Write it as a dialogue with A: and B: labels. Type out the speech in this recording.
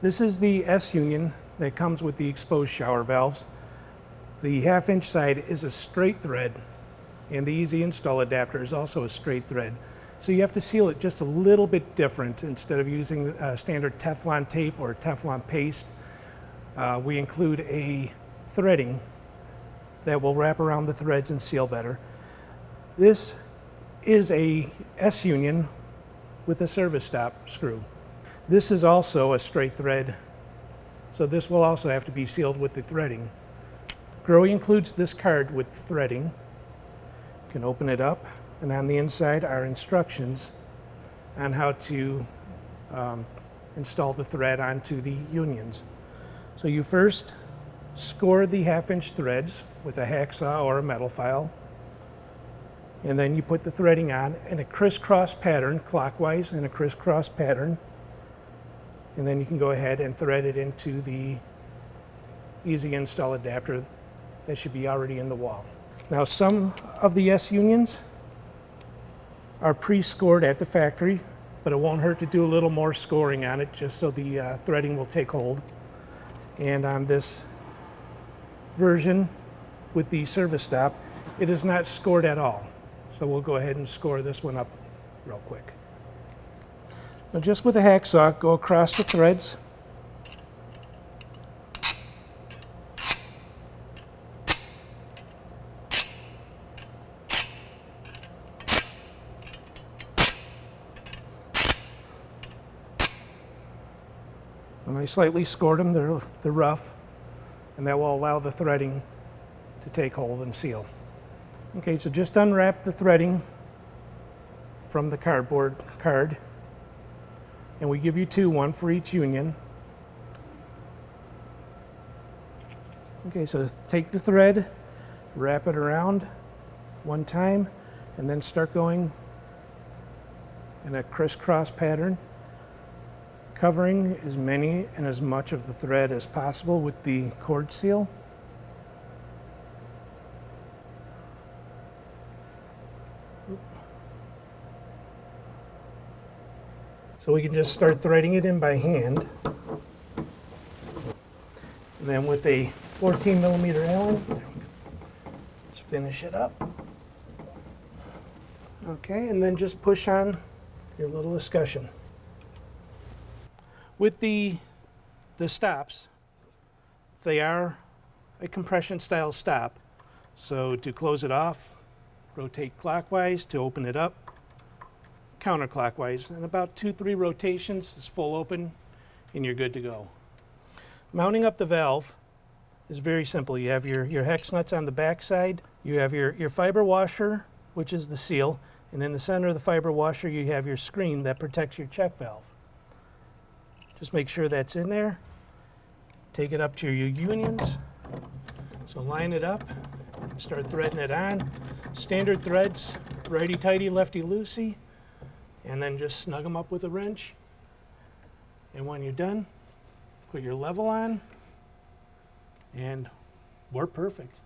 A: This is the S union that comes with the exposed shower valves. The 1/2 inch side is a straight thread, and the easy install adapter is also a straight thread. So you have to seal it just a little bit different. Instead of using standard Teflon tape or Teflon paste, we include a threading that will wrap around the threads and seal better. This is a S union with a service stop screw. This is also a straight thread, so this will also have to be sealed with the threading. GROHE includes this card with threading. You can open it up, and on the inside are instructions on how to install the thread onto the unions. So you first score the 1/2 inch threads with a hacksaw or a metal file, and then you put the threading on in a crisscross pattern, clockwise in a crisscross pattern, and then you can go ahead and thread it into the easy install adapter that should be already in the wall. Now, some of the S unions are pre-scored at the factory, but it won't hurt to do a little more scoring on it just so the threading will take hold. And on this version with the service stop, it is not scored at all. So we'll go ahead and score this one up real quick. Now, just with a hacksaw, go across the threads. When I slightly scored them, they're rough, and that will allow the threading to take hold and seal. Okay, so just unwrap the threading from the cardboard card, and we give you two, one for each union. Okay, so take the thread, wrap it around one time, and then start going in a crisscross pattern, covering as many and as much of the thread as possible with the cord seal. So we can just start threading it in by hand. And then with a 14mm Allen, let's finish it up. Okay, and then just push on your little escutcheon. With the stops, they are a compression style stop. So to close it off, rotate clockwise. To open it up, counterclockwise. And about 2-3 rotations is full open, and you're good to go. Mounting up the valve is very simple. You have your hex nuts on the back side. You have your fiber washer, which is the seal. And in the center of the fiber washer, you have your screen that protects your check valve. Just make sure that's in there. Take it up to your unions. So line it up and start threading it on. Standard threads, righty-tighty, lefty-loosey, and then just snug them up with a wrench. And when you're done, put your level on, and we're perfect.